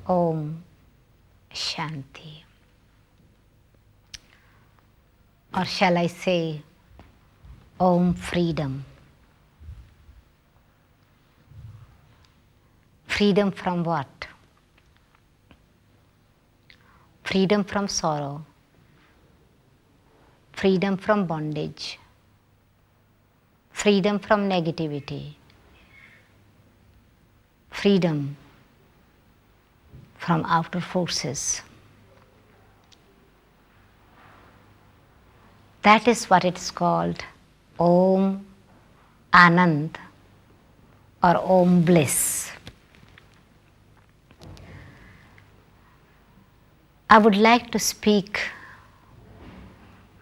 Om Shanti. Or shall I say, Om Freedom. Freedom from what? Freedom from sorrow, freedom from bondage, freedom from negativity, freedom from outer forces. That is what it's called Om Anand or Om Bliss. I would like to speak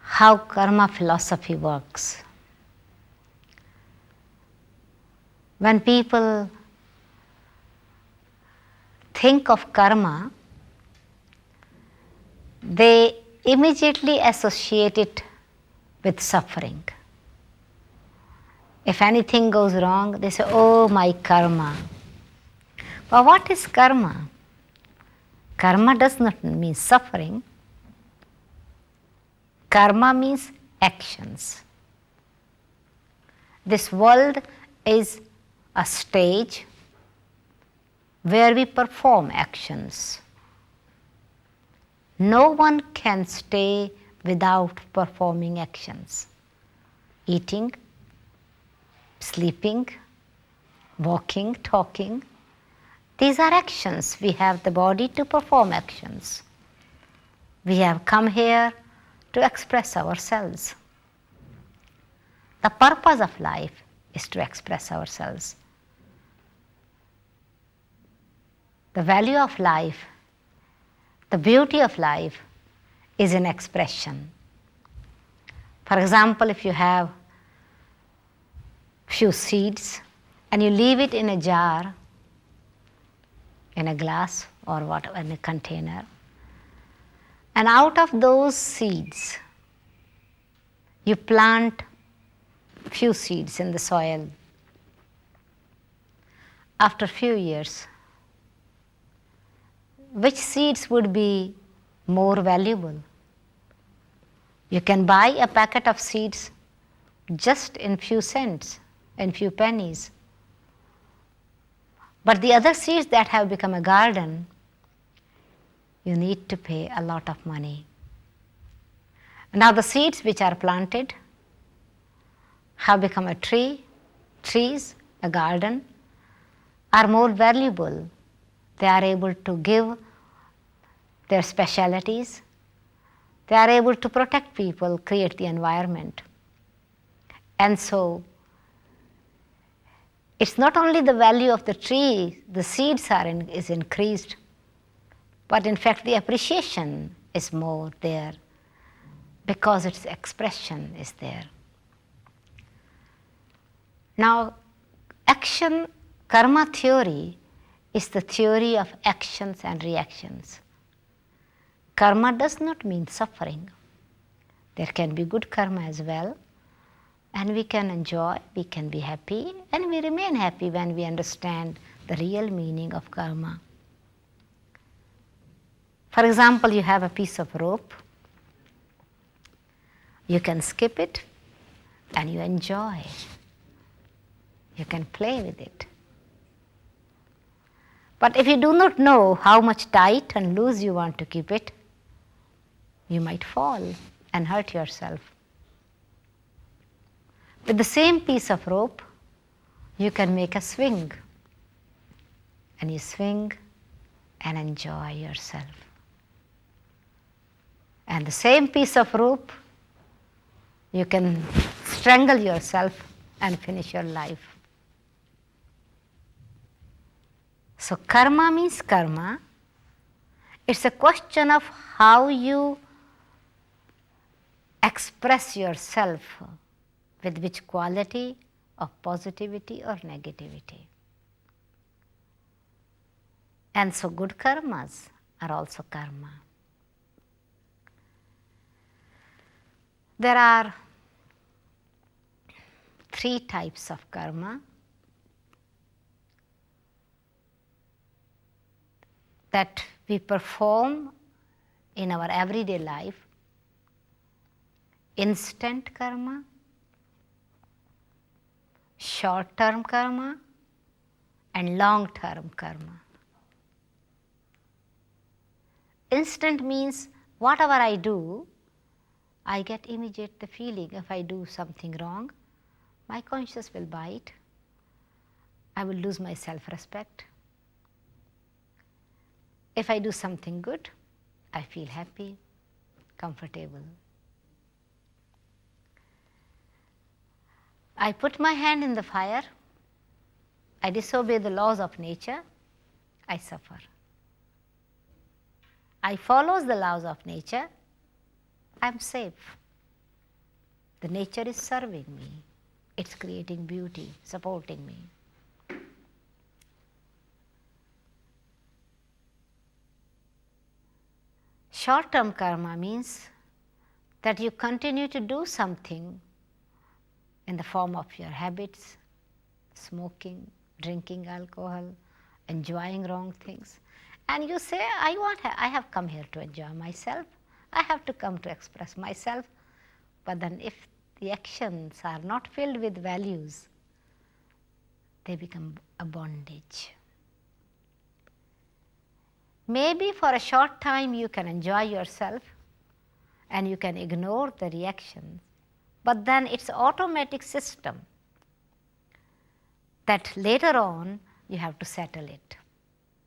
how karma philosophy works. When people think of karma, they immediately associate it with suffering. If anything goes wrong, they say, oh, my karma. But what is karma? Karma does not mean suffering. Karma means actions. This world is a stage where we perform actions. No one can stay without performing actions. Eating, sleeping, walking, talking. These are actions. We have the body to perform actions. We have come here to express ourselves. The purpose of life is to express ourselves. The value of life, the beauty of life is in expression. For example, if you have few seeds and you leave it in a jar, in a glass or whatever, in a container, and out of those seeds you plant few seeds in the soil. After few years, which seeds would be more valuable? You can buy a packet of seeds just in few cents, in few pennies. But the other seeds that have become a garden, you need to pay a lot of money. Now the seeds which are planted have become a tree, trees, a garden, are more valuable. They are able to give their specialities. They are able to protect people, create the environment. And so, it's not only the value of the tree, the seeds is increased, but in fact the appreciation is more there because its expression is there. Now, action, karma theory is the theory of actions and reactions. Karma does not mean suffering. There can be good karma as well, and we can enjoy, we can be happy, and we remain happy when we understand the real meaning of karma. For example, you have a piece of rope. You can skip it and you enjoy. You can play with it. But if you do not know how much tight and loose you want to keep it, you might fall and hurt yourself. With the same piece of rope, you can make a swing, and you swing and enjoy yourself. And the same piece of rope, you can strangle yourself and finish your life. So karma means karma. It's a question of how you express yourself, with which quality of positivity or negativity. And so good karmas are also karma. There are 3 types of karma. that we perform in our everyday life: instant karma, short-term karma, and long-term karma. Instant means whatever I do, I get immediate the feeling. If I do something wrong, my conscience will bite. I will lose my self-respect. If I do something good, I feel happy, comfortable. I put my hand in the fire, I disobey the laws of nature, I suffer. I follow the laws of nature, I am safe. The nature is serving me. It's creating beauty, supporting me. Short-term karma means that you continue to do something in the form of your habits, smoking, drinking alcohol, enjoying wrong things. And you say, I have come here to enjoy myself. I have to come to express myself. But then if the actions are not filled with values, they become a bondage. Maybe for a short time you can enjoy yourself and you can ignore the reactions, but then it's an automatic system that later on you have to settle it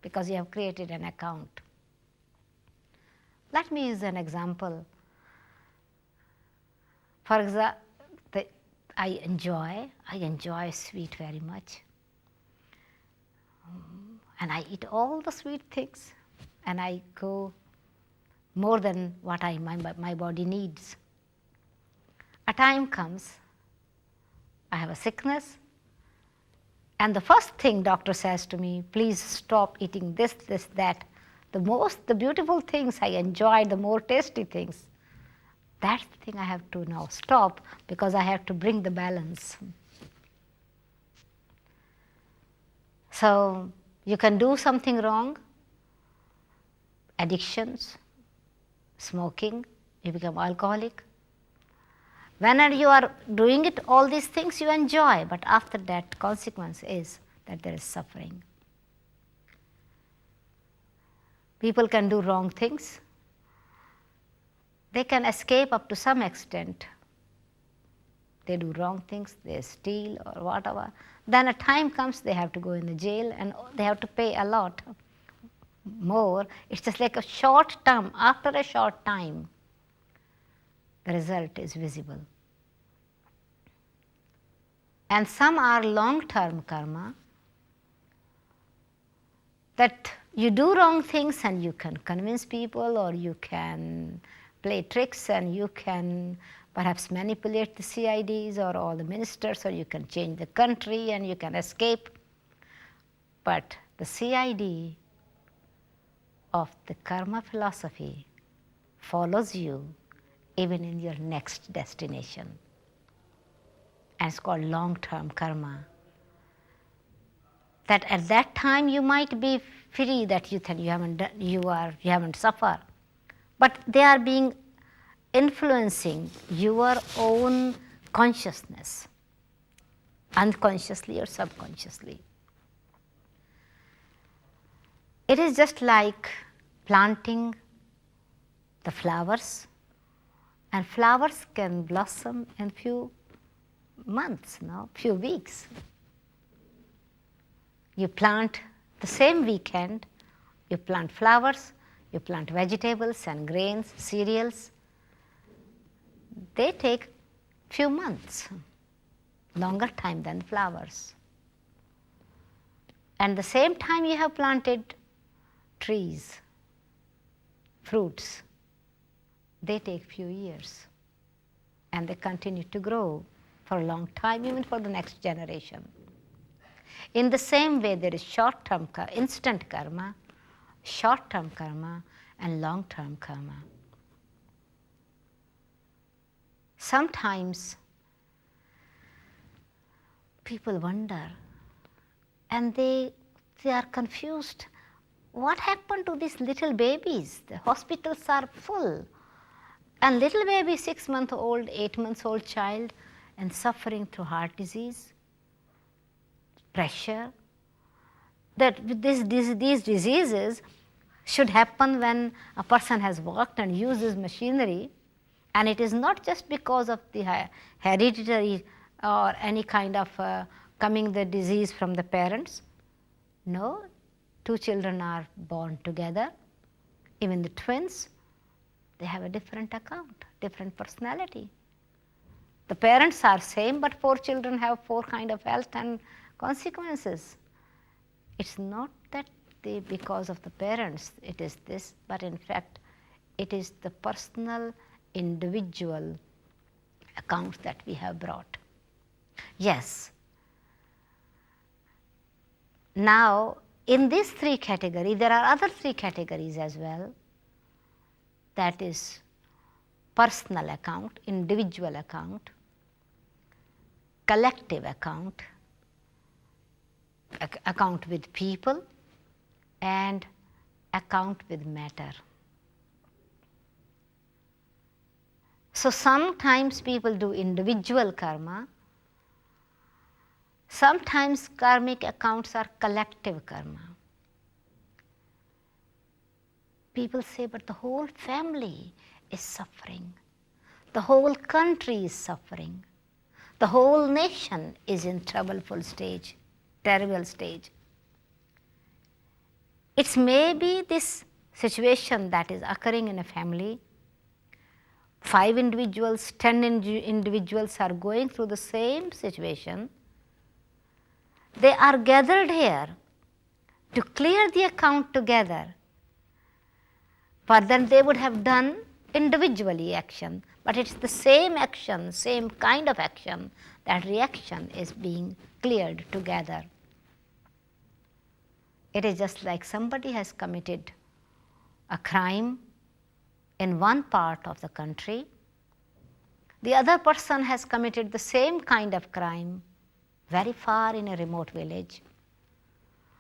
because you have created an account. Let me use an example. For example, I enjoy sweet very much. And I eat all the sweet things and I go more than what my body needs. A time comes, I have a sickness, and the first thing doctor says to me, please stop eating this, that. The beautiful things I enjoy, the more tasty things, that's the thing I have to now stop because I have to bring the balance. So you can do something wrong, addictions, smoking, you become alcoholic. When you are doing it, all these things you enjoy, but after that consequence is that there is suffering. People can do wrong things. They can escape up to some extent. They do wrong things, they steal or whatever. Then a time comes they have to go in the jail and they have to pay a lot more. It's just like a short term. After a short time, the result is visible. And some are long-term karma, that you do wrong things and you can convince people, or you can play tricks and you can perhaps manipulate the CIDs or all the ministers, or you can change the country and you can escape. But the CID of the karma philosophy follows you even in your next destination. And it's called long-term karma. That at that time you might be free, that you haven't suffered, but they are being influencing your own consciousness, unconsciously or subconsciously. It is just like planting the flowers, and flowers can blossom in few months, few weeks. You plant the same weekend, you plant flowers, you plant vegetables and grains, cereals. They take few months, longer time than flowers. And the same time you have planted trees, fruits, they take few years and they continue to grow for a long time, even for the next generation. In the same way, there is short-term instant karma, short-term karma, and long-term karma. Sometimes people wonder and they are confused. what happened to these little babies? The hospitals are full. And little baby, 6-month-old, 8-month-old child, and suffering through heart disease, pressure. That these diseases should happen when a person has worked and uses machinery, and it is not just because of the hereditary or any kind of coming the disease from the parents. No, 2 children are born together, even the twins, they have a different account, different personality. The parents are same, but 4 children have 4 kind of health and consequences. It's not that because of the parents it is this, but in fact it is the personal, individual account that we have brought. Yes. Now, in these 3 categories, there are other 3 categories as well. That is personal account, individual account, collective account, account with people, and account with matter. So sometimes people do individual karma, sometimes karmic accounts are collective karma. People say, but the whole family is suffering, the whole country is suffering, the whole nation is in troubleful stage, terrible stage. It's maybe this situation that is occurring in a family. 5 individuals, 10 individuals are going through the same situation. They are gathered here to clear the account together. But then they would have done individually action, but it's the same action, same kind of action, that reaction is being cleared together. It is just like somebody has committed a crime in one part of the country, the other person has committed the same kind of crime very far in a remote village.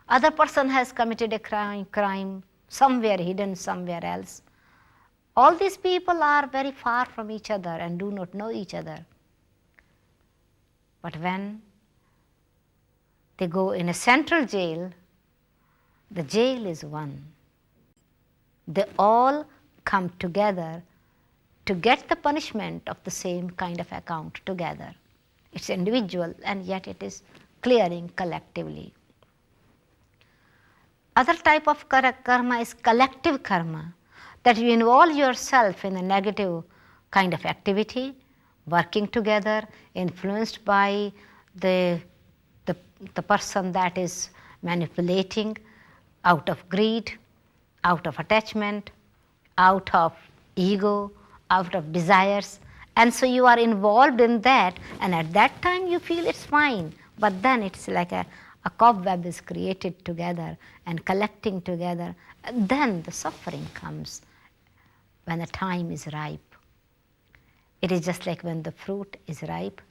Other person has committed a crime somewhere hidden somewhere else. All these people are very far from each other and do not know each other. But when they go in a central jail, the jail is one. They all come together to get the punishment of the same kind of account together. It's individual and yet it is clearing collectively. Other type of karma is collective karma, that you involve yourself in a negative kind of activity, working together, influenced by the person that is manipulating, out of greed, out of attachment, out of ego, out of desires. And so you are involved in that, and at that time you feel it's fine, but then it's like a cobweb is created together and collecting together, and then the suffering comes when the time is ripe. It is just like when the fruit is ripe,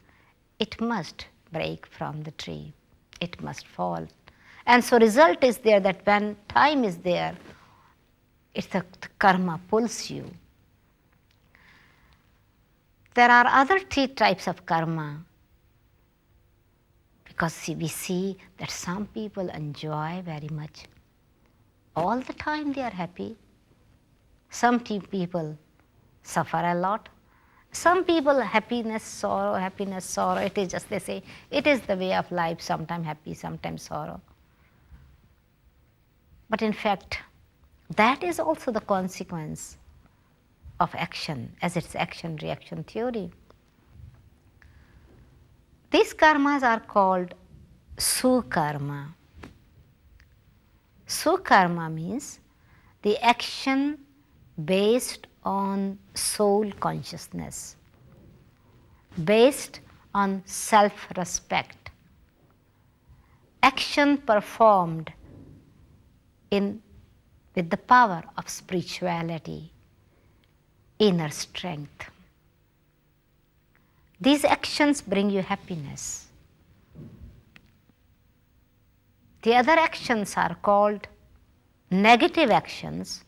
it must break from the tree, it must fall. And so result is there that when time is there, it's the karma pulls you. There are other 3 types of karma, because we see that some people enjoy very much. All the time they are happy. Some people suffer a lot. Some people happiness, sorrow, it is just, they say, it is the way of life, sometimes happy, sometimes sorrow. But in fact, that is also the consequence of action, as its action-reaction theory. These karmas are called sukarma. Sukarma means the action based on soul consciousness, based on self-respect, action performed with the power of spirituality, inner strength. These actions bring you happiness. The other actions are called negative actions,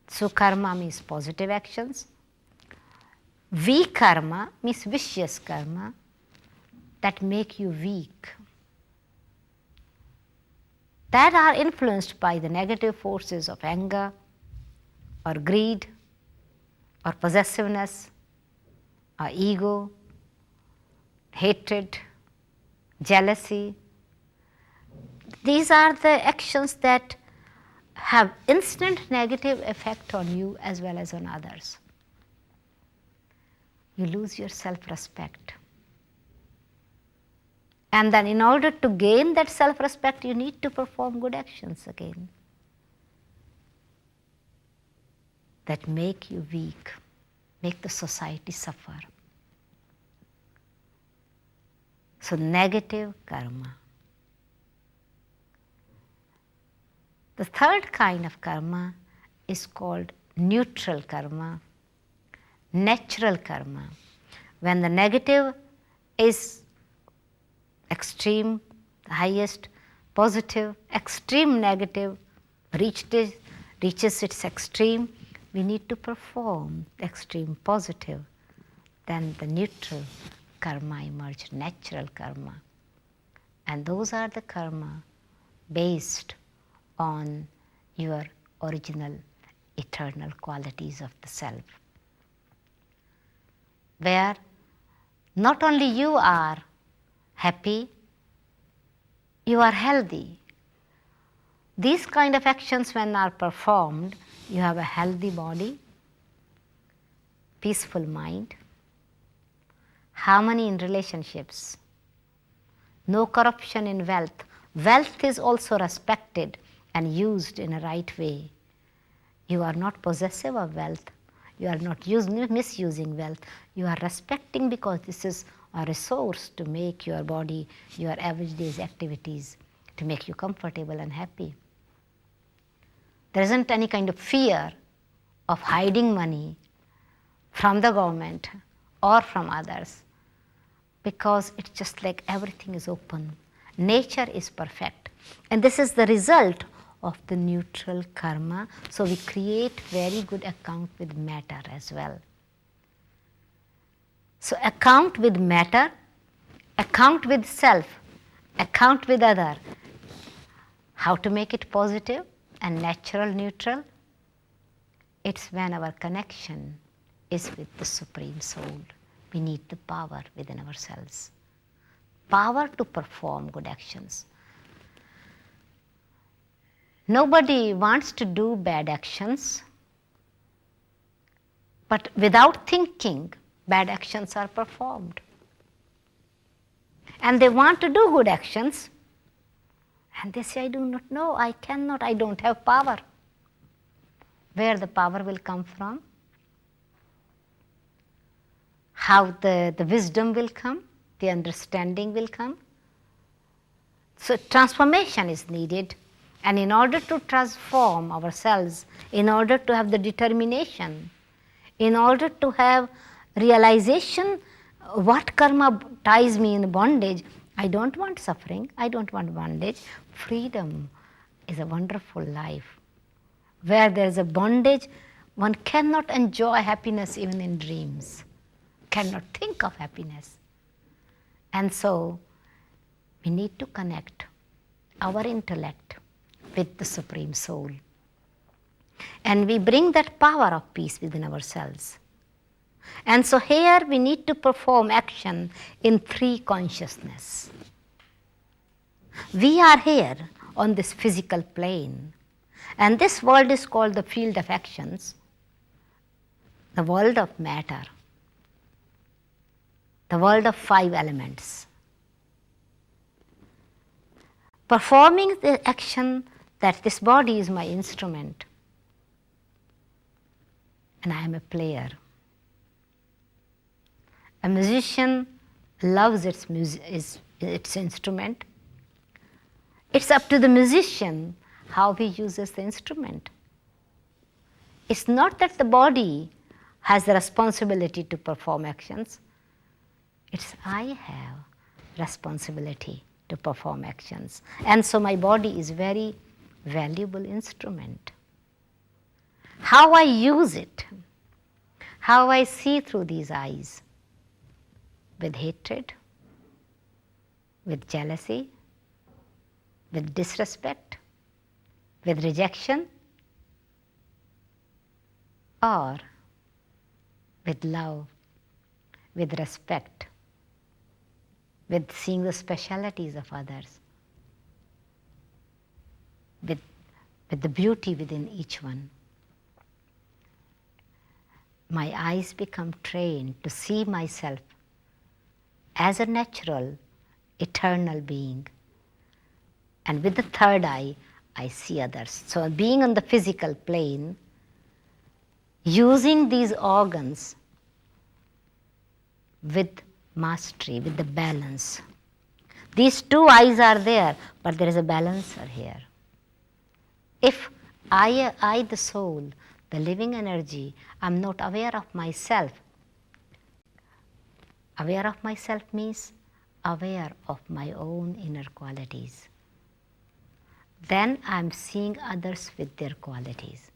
sukarma means positive actions, vikarma means vicious karma, that make you weak, that are influenced by the negative forces of anger or greed or possessiveness or ego, hatred, jealousy. These are the actions that have instant negative effect on you as well as on others. You lose your self-respect. And then in order to gain that self-respect, you need to perform good actions again that make you weak, make the society suffer. So negative karma. The third kind of karma is called neutral karma, natural karma. When the negative is extreme, the highest, positive, extreme negative reaches its extreme, we need to perform the extreme positive. Then the neutral karma emerged, natural karma. And those are the karma based on your original eternal qualities of the self, where not only you are happy, you are healthy. These kind of actions when are performed, you have a healthy body, peaceful mind, harmony in relationships, no corruption in wealth. Wealth is also respected and used in a right way. You are not possessive of wealth. You are not misusing wealth. You are respecting because this is a resource to make your body, your average day's activities, to make you comfortable and happy. There isn't any kind of fear of hiding money from the government or from others, because it's just like everything is open. Nature is perfect. And this is the result of the neutral karma. So we create very good account with matter as well. So account with matter, account with self, account with other. How to make it positive and natural, neutral? It's when our connection is with the Supreme Soul. We need the power within ourselves. Power to perform good actions. Nobody wants to do bad actions, but without thinking, bad actions are performed. And they want to do good actions, and they say, I do not know, I cannot, I don't have power. Where the power will come from? How the wisdom will come, the understanding will come. So transformation is needed. And in order to transform ourselves, in order to have the determination, in order to have realization, what karma ties me in bondage? I don't want suffering, I don't want bondage. Freedom is a wonderful life. Where there is a bondage, one cannot enjoy happiness even in dreams, cannot think of happiness. And so we need to connect our intellect with the Supreme Soul. And we bring that power of peace within ourselves. And so here we need to perform action in three consciousness. We are here on this physical plane, and this world is called the field of actions, the world of matter, the world of 5 elements. Performing the action that this body is my instrument and I am a player. A musician loves its instrument. It's up to the musician how he uses the instrument. It's not that the body has the responsibility to perform actions. It's I have responsibility to perform actions. And so my body is very, valuable instrument. How I use it, how I see through these eyes, with hatred, with jealousy, with disrespect, with rejection, or with love, with respect, with seeing the specialities of others, with the beauty within each one. My eyes become trained to see myself as a natural, eternal being. And with the third eye, I see others. So being on the physical plane, using these organs with mastery, with the balance. These two eyes are there, but there is a balancer here. If I, the soul, the living energy, am not aware of myself, aware of myself means aware of my own inner qualities. Then I am seeing others with their qualities.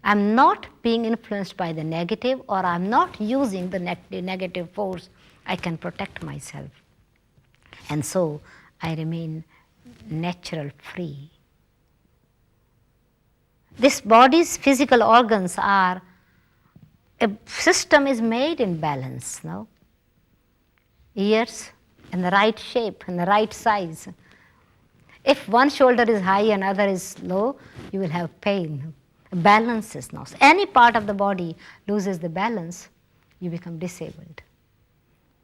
I am not being influenced by the negative, or I am not using the negative force. I can protect myself. And so I remain natural free. This body's physical organs are, a system is made in balance, no? Ears in the right shape, in the right size. If one shoulder is high and other is low, you will have pain. Balance is lost. Any part of the body loses the balance, you become disabled.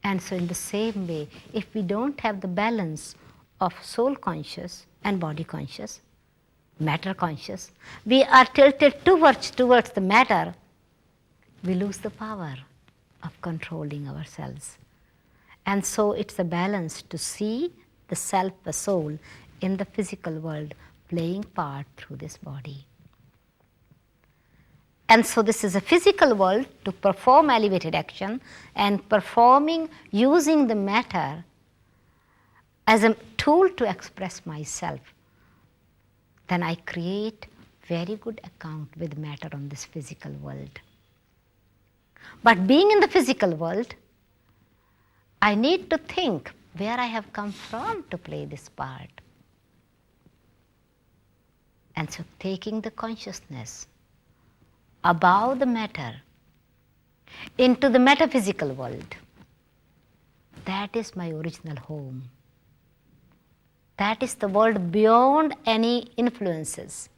And so in the same way, if we don't have the balance of soul conscious and body conscious, matter conscious, we are tilted towards the matter, we lose the power of controlling ourselves. And so it's a balance to see the self, the soul, in the physical world playing part through this body. And so this is a physical world to perform elevated action, and using the matter as a tool to express myself. Then I create very good account with matter on this physical world. But being in the physical world, I need to think where I have come from to play this part. And so taking the consciousness above the matter into the metaphysical world, that is my original home. That is the world beyond any influences,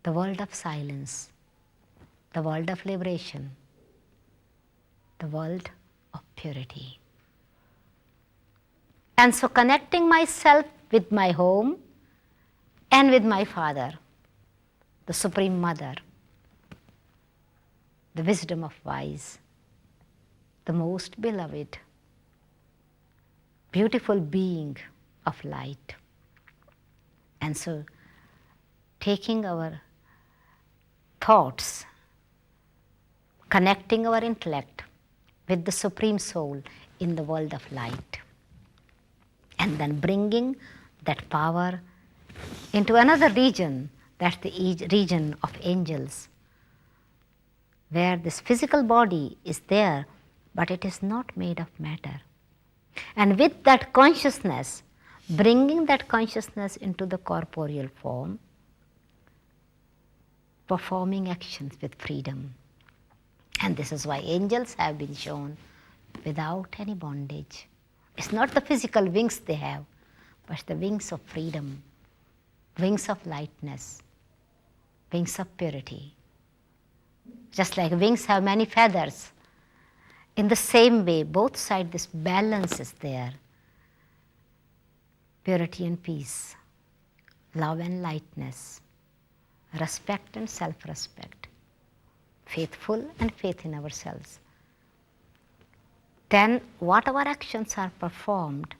the world of silence, the world of liberation, the world of purity. And so connecting myself with my home and with my Father, the Supreme Mother, the wisdom of wise, the most beloved, beautiful being of light. And so taking our thoughts, connecting our intellect with the Supreme Soul in the world of light, and then bringing that power into another region, that's the region of angels, where this physical body is there, but it is not made of matter. And with that consciousness, bringing that consciousness into the corporeal form, performing actions with freedom. And this is why angels have been shown without any bondage. It's not the physical wings they have, but the wings of freedom, wings of lightness, wings of purity. Just like wings have many feathers, in the same way, both sides, this balance is there. Purity and peace, love and lightness, respect and self-respect, faithful and faith in ourselves. Then whatever actions are performed,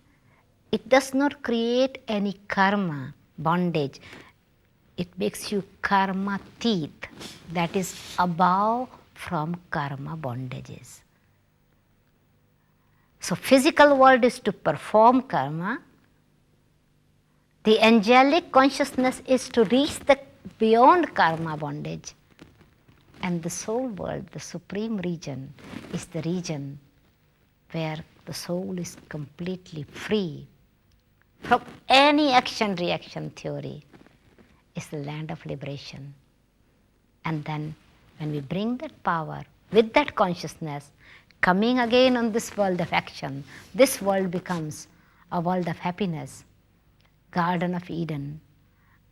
it does not create any karma, bondage. It makes you karma-tit, that is above from karma bondages. So physical world is to perform karma, The angelic consciousness is to reach the beyond karma bondage. And the soul world, the supreme region, is the region where the soul is completely free from any action-reaction theory. It's the land of liberation. And then when we bring that power with that consciousness, coming again on this world of action, this world becomes a world of happiness, Garden of Eden,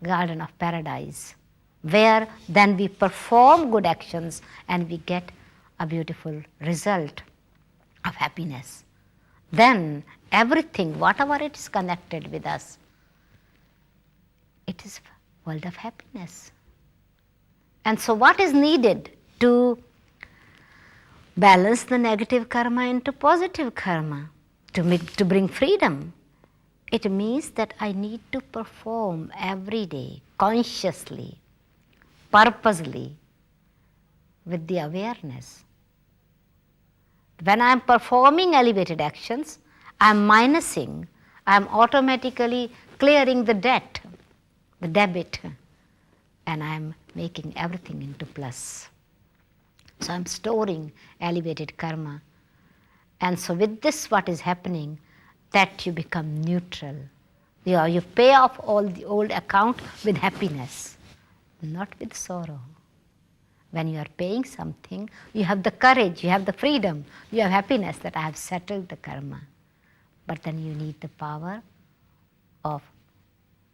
Garden of Paradise, where then we perform good actions and we get a beautiful result of happiness. Then everything, whatever it is connected with us, it is world of happiness. And so what is needed to balance the negative karma into positive karma, to bring freedom? It means that I need to perform every day, consciously, purposely, with the awareness. When I am performing elevated actions, I am minusing, I am automatically clearing the debt, the debit, and I am making everything into plus. So I am storing elevated karma. And so with this, what is happening, that you become neutral. You pay off all the old account with happiness, not with sorrow. When you are paying something, you have the courage, you have the freedom, you have happiness that I have settled the karma. But then you need the power of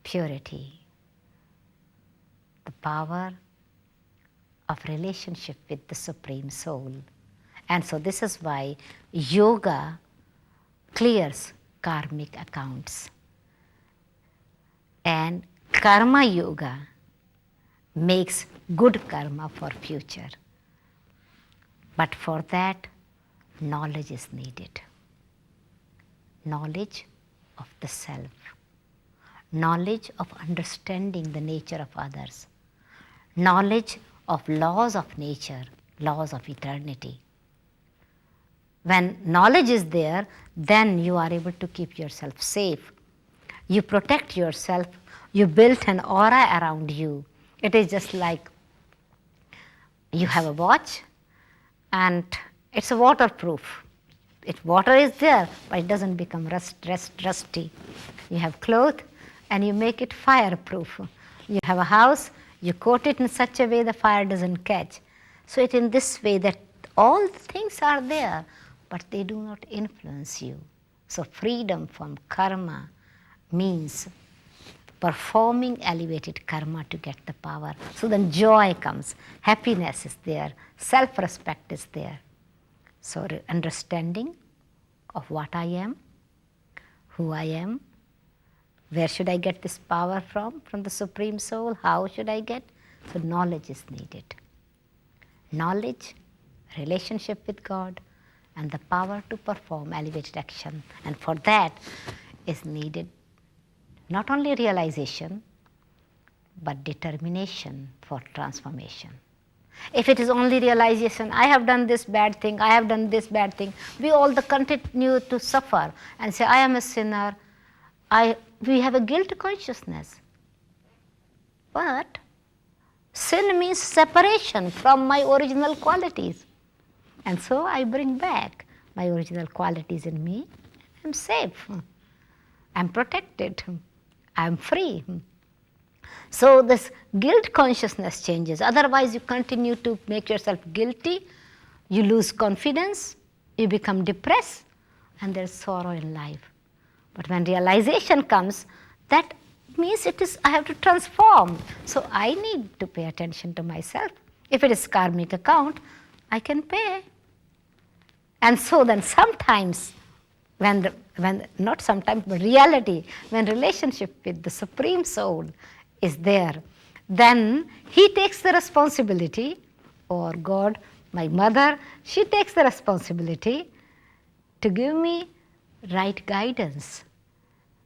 purity, the power of relationship with the Supreme Soul. And so this is why yoga clears karmic accounts. And karma yoga makes good karma for future. But for that, knowledge is needed. Knowledge of the self. Knowledge of understanding the nature of others. Knowledge of laws of nature, laws of eternity. When knowledge is there, then you are able to keep yourself safe. You protect yourself. You build an aura around you. It is just like you have a watch and it's a waterproof. Water is there, but it doesn't become rusty. You have clothes and you make it fireproof. You have a house, you coat it in such a way the fire doesn't catch. So it in this way that all the things are there, but they do not influence you. So freedom from karma means performing elevated karma to get the power. So then joy comes, happiness is there, self-respect is there. So understanding of what I am, who I am, where should I get this power from the Supreme Soul, how should I get? So knowledge is needed. Knowledge, relationship with God, and the power to perform elevated action. And for that is needed not only realization, but determination for transformation. If it is only realization, I have done this bad thing, I have done this bad thing, we all continue to suffer and say, I am a sinner, we have a guilt consciousness. But sin means separation from my original qualities. And so I bring back my original qualities in me. I'm safe. I'm protected. I'm free. So this guilt consciousness changes. Otherwise, you continue to make yourself guilty. You lose confidence. You become depressed. And there's sorrow in life. But when realization comes, that means I have to transform. So I need to pay attention to myself. If it is karmic account, I can pay. And so then sometimes, not sometimes, but reality, when relationship with the Supreme Soul is there, then he takes the responsibility, or God, my mother, she takes the responsibility to give me right guidance,